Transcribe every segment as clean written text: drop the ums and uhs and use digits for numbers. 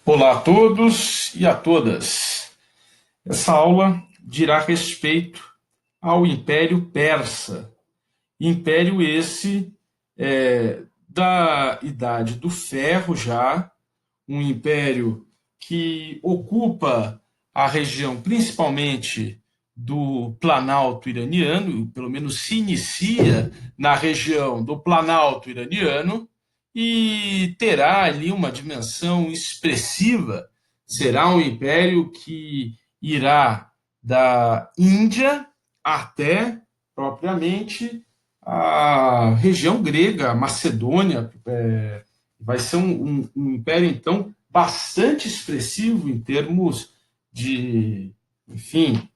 Olá a todos e a todas. Essa aula dirá respeito ao Império Persa. Império esse da Idade do Ferro já, um império que ocupa a região principalmente do Planalto iraniano, pelo menos se inicia na região do Planalto iraniano, e terá ali uma dimensão expressiva. Será um império que irá da Índia até propriamente a região grega, a Macedônia. Vai ser um império, então, bastante expressivo em termos de, enfim,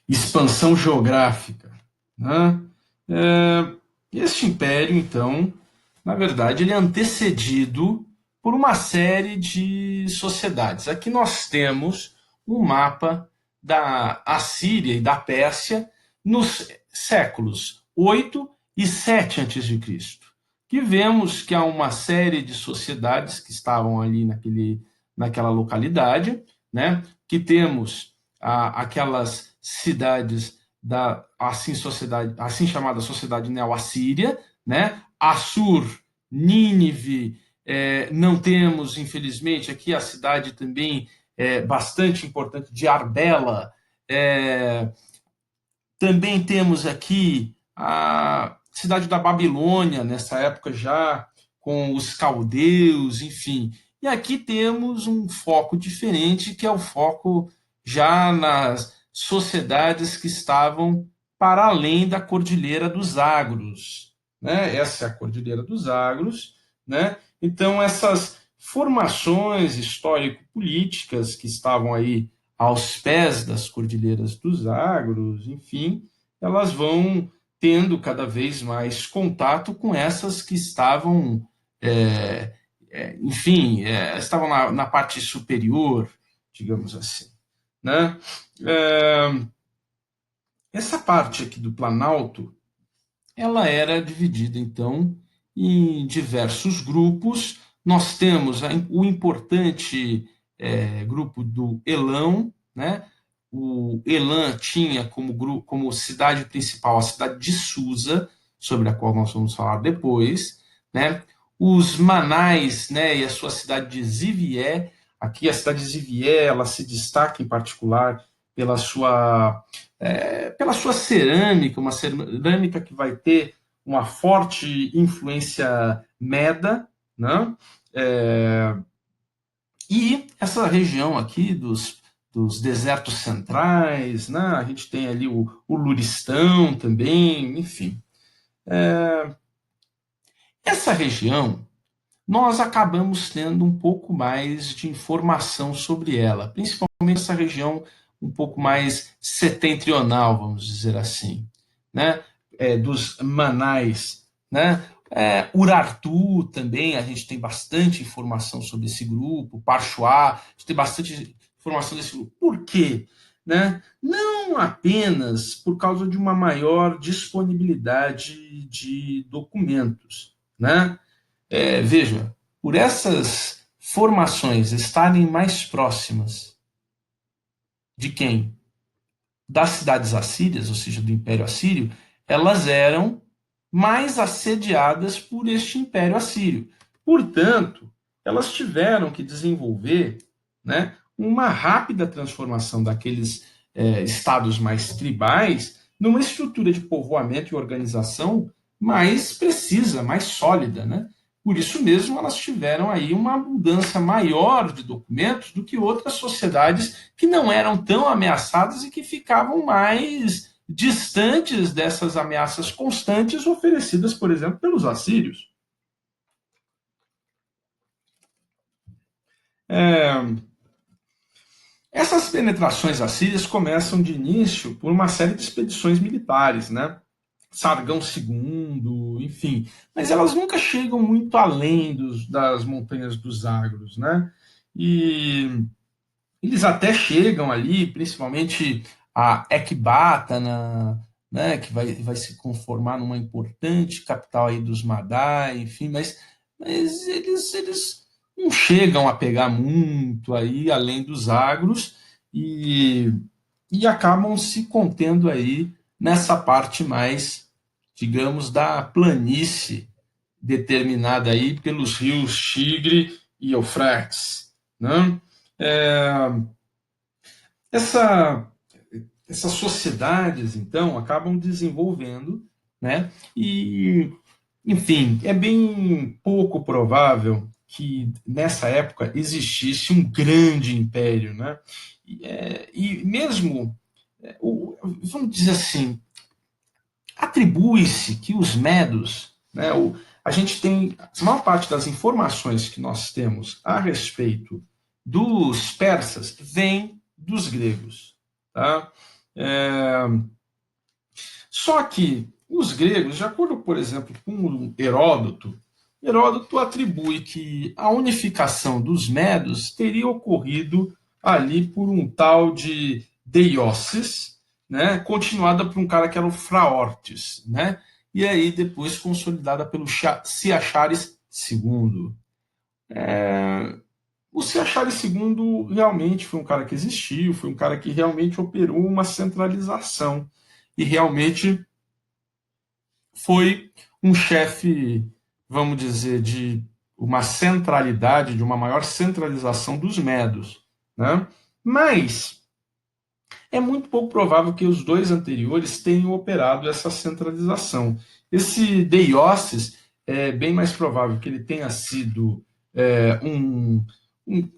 expansão geográfica, né? Este império, então, na verdade, ele é antecedido por uma série de sociedades. Aqui nós temos um mapa da Assíria e da Pérsia nos séculos 8 e 7 a.C., que vemos que há uma série de sociedades que estavam ali naquela localidade, né? Que temos aquelas cidades da assim chamada sociedade neo-assíria, né? Assur, Nínive, não temos, infelizmente, aqui a cidade também bastante importante de Arbela. Também temos aqui a cidade da Babilônia, nessa época já, com os caldeus, enfim. E aqui temos um foco diferente, que é o foco já nas sociedades que estavam para além da Cordilheira dos Agros, né? Essa é a Cordilheira dos Agros, né? Então, essas formações histórico-políticas que estavam aí aos pés das Cordilheiras dos Agros, enfim, elas vão tendo cada vez mais contato com essas que estavam, enfim, estavam na parte superior, digamos assim, né? Essa parte aqui do Planalto, ela era dividida, então, em diversos grupos. Nós temos o importante grupo do Elão, né? O Elam tinha como cidade principal a cidade de Susa, sobre a qual nós vamos falar depois, né? Os Manais, né, e a sua cidade de Zivié. Aqui a cidade de Zivié, ela se destaca em particular pela sua cerâmica, uma cerâmica que vai ter uma forte influência meda, né? E essa região aqui dos desertos centrais, né? A gente tem ali o Luristão também, enfim. Essa região, nós acabamos tendo um pouco mais de informação sobre ela, principalmente essa região um pouco mais setentrional, vamos dizer assim, né? Dos Manais, né? Urartu também, a gente tem bastante informação sobre esse grupo, Parchuá, a gente tem bastante informação desse grupo. Por quê? Né? Não apenas por causa de uma maior disponibilidade de documentos, né? Veja, por essas formações estarem mais próximas de quem? Das cidades assírias, ou seja, do Império Assírio, elas eram mais assediadas por este Império Assírio. Portanto, elas tiveram que desenvolver, né, uma rápida transformação daqueles estados mais tribais numa estrutura de povoamento e organização mais precisa, mais sólida, né? Por isso mesmo, elas tiveram aí uma abundância maior de documentos do que outras sociedades que não eram tão ameaçadas e que ficavam mais distantes dessas ameaças constantes oferecidas, por exemplo, pelos assírios. Essas penetrações assírias começam de início por uma série de expedições militares, né? Sargão II, enfim. Mas elas nunca chegam muito além das montanhas dos Agros, né? E eles até chegam ali, principalmente a Ecbatana, né, que vai se conformar numa importante capital aí dos Madai, enfim, mas eles não chegam a pegar muito aí além dos agros e, e acabam se contendo aí nessa parte mais, digamos, da planície determinada aí pelos rios Tigre e Eufrates, né? É, essa, essas sociedades, então, acabam desenvolvendo, né? E, enfim, é bem pouco provável que nessa época existisse um grande império, né? E mesmo, vamos dizer assim, atribui-se que os medos, né, a gente tem a maior parte das informações que nós temos a respeito dos persas vem dos gregos, tá? É, só que os gregos, de acordo, por exemplo, com Heródoto, Heródoto atribui que a unificação dos medos teria ocorrido ali por um tal de Deioces, né, continuada por um cara que era o Fraortes, né, e aí depois consolidada pelo Ciachares II. O Ciachares II realmente foi um cara que existiu, foi um cara que realmente operou uma centralização e realmente foi um chefe, vamos dizer, de uma centralidade, de uma maior centralização dos medos, né? Mas é muito pouco provável que os dois anteriores tenham operado essa centralização. Esse Deioces é bem mais provável que ele tenha sido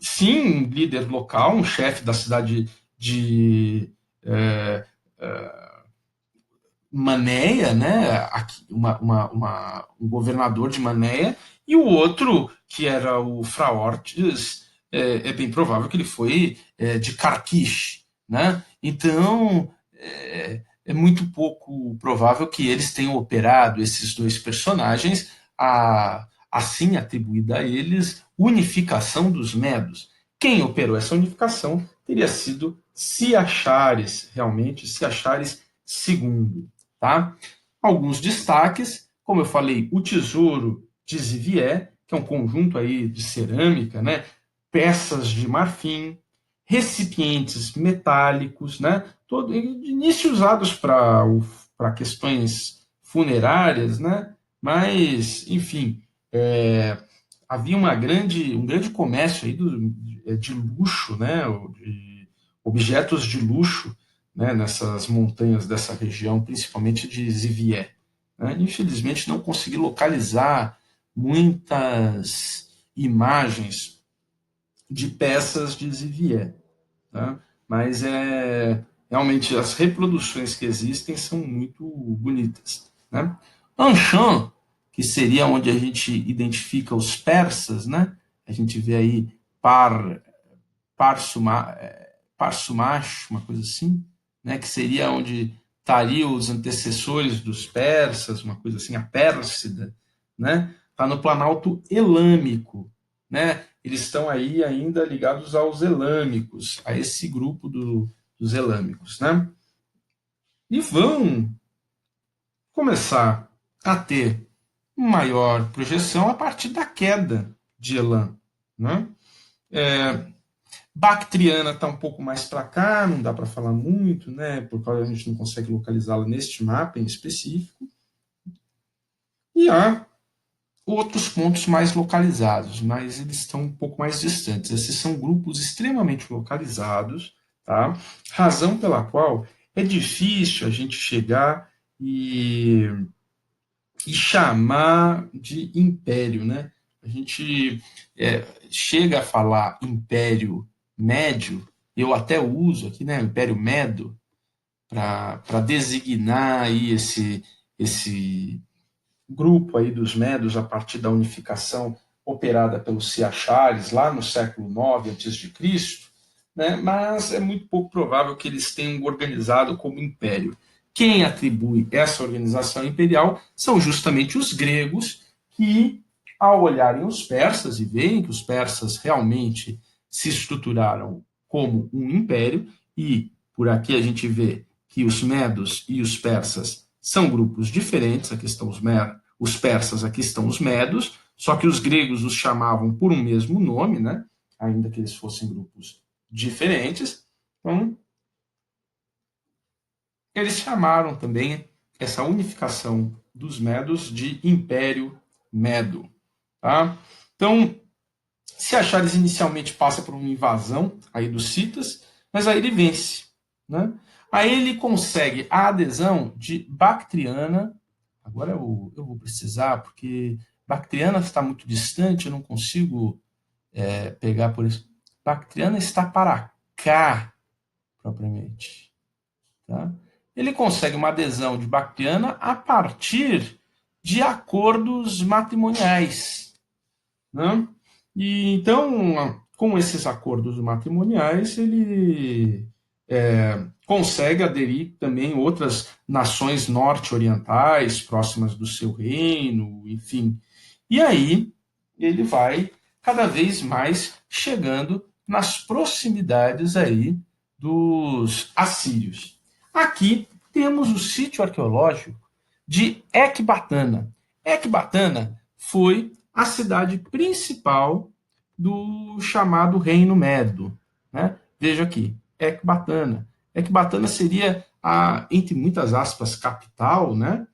sim, um líder local, um chefe da cidade de é, Manéia, né, um governador de Manéia, e o outro, que era o Fraortes, é bem provável que ele foi de Carquiche. Né? Então, é muito pouco provável que eles tenham operado esses dois personagens, assim atribuída a eles unificação dos medos. Quem operou essa unificação teria sido Ciachares, realmente, Ciachares II. Tá? Alguns destaques, como eu falei, o tesouro de Zivier, que é um conjunto aí de cerâmica, né? Peças de marfim, recipientes metálicos, né? Todo, de início usados para questões funerárias, né? Mas, enfim, havia um grande comércio aí de luxo, né? De objetos de luxo, né? Nessas montanhas dessa região, principalmente de Zivier. Né? Infelizmente, não consegui localizar muitas imagens de peças de Zivier. Tá? Mas realmente as reproduções que existem são muito bonitas. Né? Anshan, que seria onde a gente identifica os persas, né? A gente vê aí Parsuma, Parsumash, uma coisa assim, né? Que seria onde estariam os antecessores dos persas, uma coisa assim, a Pérsida, né? Está no Planalto Elâmico, né? Eles estão aí ainda ligados aos elâmicos, a esse grupo dos elâmicos, né? E vão começar a ter maior projeção a partir da queda de Elam, né? Bactriana está um pouco mais para cá, não dá para falar muito, né? Porque a gente não consegue localizá-la neste mapa em específico. E há outros pontos mais localizados, mas eles estão um pouco mais distantes. Esses são grupos extremamente localizados, tá? Razão pela qual é difícil a gente chegar e chamar de império, né? A gente chega a falar império médio, eu até uso aqui, né, império medo, para designar aí esse grupo aí dos medos a partir da unificação operada pelos Ciachares lá no século IX a.C., né? Mas é muito pouco provável que eles tenham organizado como império. Quem atribui essa organização imperial são justamente os gregos, que, ao olharem os persas e veem que os persas realmente se estruturaram como um império, e por aqui a gente vê que os medos e os persas são grupos diferentes, aqui estão os persas, aqui estão os medos, Só que os gregos os chamavam por um mesmo nome, né? Ainda que eles fossem grupos diferentes. Então, eles chamaram também essa unificação dos medos de Império Medo. Tá? Então, se Achares inicialmente passa por uma invasão aí dos citas, mas aí ele vence. Né? Aí ele consegue a adesão de Bactriana. Agora eu vou precisar, porque Bactriana está muito distante, eu não consigo pegar por isso. Bactriana está para cá, propriamente. Tá? Ele consegue uma adesão de Bactriana a partir de acordos matrimoniais. Né? E então, com esses acordos matrimoniais, ele consegue aderir também outras nações norte-orientais próximas do seu reino, enfim. E aí ele vai cada vez mais chegando nas proximidades aí dos assírios. Aqui temos o sítio arqueológico de Ecbatana. Ecbatana foi a cidade principal do chamado Reino Medo. Né? Veja aqui, Ecbatana. Ecbatana seria, entre muitas aspas, capital, né?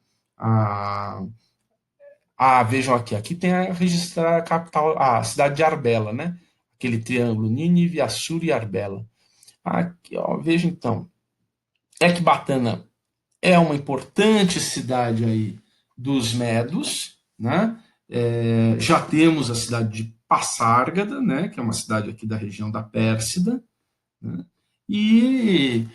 Vejam aqui tem a registrar a capital, a cidade de Arbela, né? Aquele triângulo, Nínive, Assur e Arbela. Aqui, ó, veja então, Ecbatana é uma importante cidade aí dos Medos, né? Já temos a cidade de Passárgada, né? Que é uma cidade aqui da região da Pérsida, né? E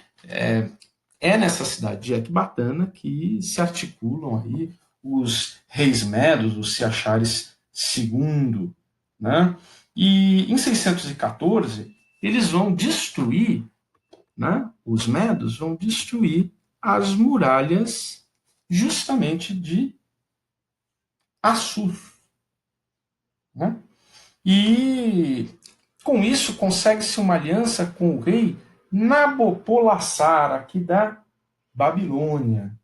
nessa cidade de Ecbatana que se articulam aí os reis medos, os Siachares II, né? E em 614 eles vão destruir, né? Os medos vão destruir as muralhas justamente de Assur, né? E com isso consegue-se uma aliança com o rei Nabopolassar, aqui da Babilônia.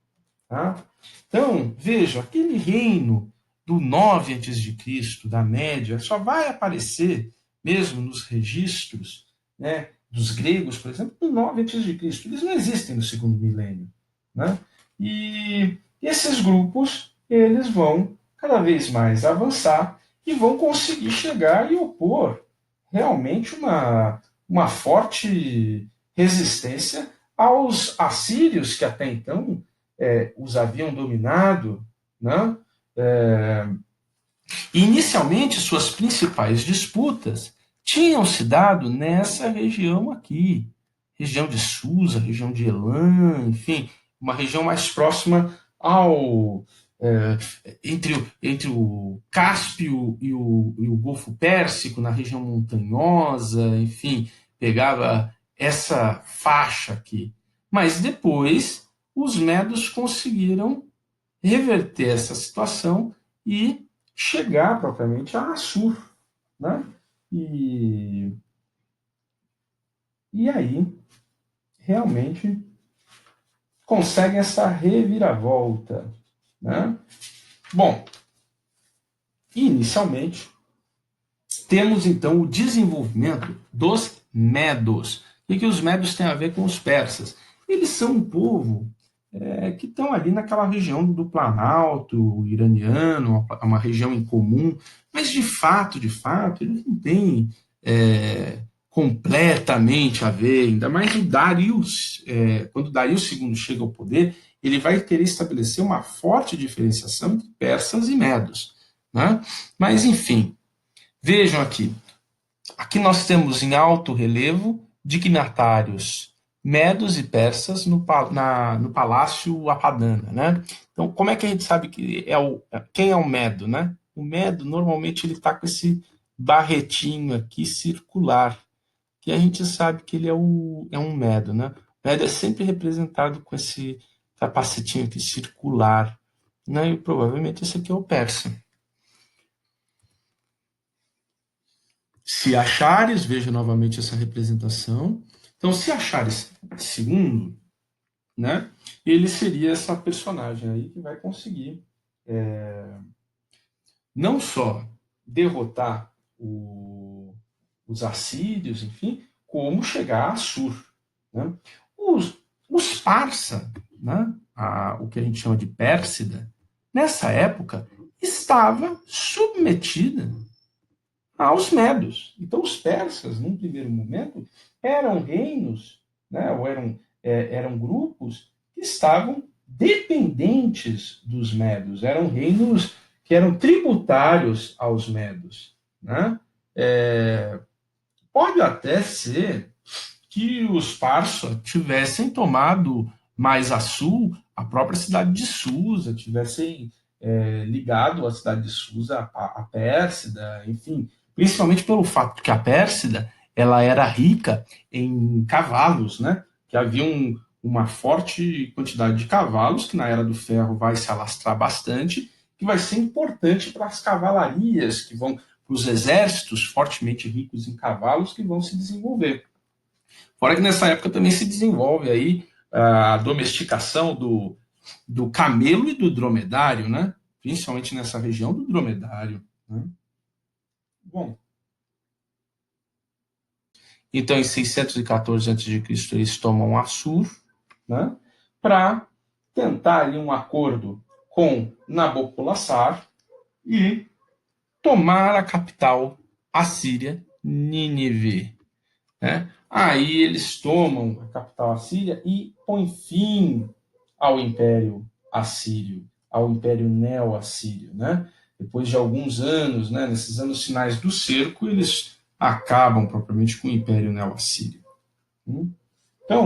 Tá? Então, veja, aquele reino do 9 a.C., da Média, só vai aparecer mesmo nos registros, né, dos gregos, por exemplo, do 9 a.C. Eles não existem no segundo milênio. Né? E esses grupos eles vão cada vez mais avançar e vão conseguir chegar e opor realmente uma forte resistência aos assírios, que até então os haviam dominado. Né? Inicialmente, suas principais disputas tinham se dado nessa região aqui, região de Susa, região de Elam, enfim, uma região mais próxima ao entre o Cáspio e o Golfo Pérsico, na região montanhosa, enfim, pegava essa faixa aqui. Mas depois os medos conseguiram reverter essa situação e chegar propriamente a Assur. Né? E aí, realmente, conseguem essa reviravolta. Né? Bom, inicialmente, temos então o desenvolvimento dos medos. O que os medos têm a ver com os persas? Eles são um povo que estão ali naquela região do Planalto iraniano, uma região em comum, mas de fato, eles não têm completamente a ver, ainda mais o Darius, quando Darius II chega ao poder, ele vai querer estabelecer uma forte diferenciação entre persas e medos. Né? Mas, enfim, vejam aqui. Aqui nós temos em alto relevo dignatários medos e persas no Palácio Apadana. Né? Então, como é que a gente sabe quem é o medo? Né? O medo, normalmente, ele está com esse barretinho aqui circular, que a gente sabe que ele é um medo. Né? O medo é sempre representado com esse capacetinho aqui circular. Né? E provavelmente esse aqui é o persa. Se Achares, veja novamente essa representação. Então, se Achares II, né, ele seria essa personagem aí que vai conseguir não só derrotar os assírios, enfim, como chegar a Assur. Né? Os Parsa, né, o que a gente chama de Pérsida, nessa época, estava submetida aos medos. Então, os persas, num primeiro momento, eram reinos, né, ou eram grupos que estavam dependentes dos medos, eram reinos que eram tributários aos medos. Né? Pode até ser que os Parsa tivessem tomado mais a sul a própria cidade de Susa, tivessem ligado a cidade de Susa à Pérsida, enfim, principalmente pelo fato que a Pérsida ela era rica em cavalos, né? Que havia uma forte quantidade de cavalos que na Era do Ferro vai se alastrar bastante, que vai ser importante para as cavalarias que vão para os exércitos fortemente ricos em cavalos que vão se desenvolver. Fora que nessa época também se desenvolve aí a domesticação do camelo e do dromedário, né? Principalmente nessa região do dromedário. Né? Bom, então em 614 a.C. eles tomam Assur, né? Para tentar ali um acordo com Nabopolassar e tomar a capital assíria, Nínive. Né? Aí eles tomam a capital assíria e põem fim ao Império Assírio, ao Império Neo-Assírio. Né? Depois de alguns anos, né, nesses anos finais do cerco, eles acabam propriamente com o Império Neo-Assírio.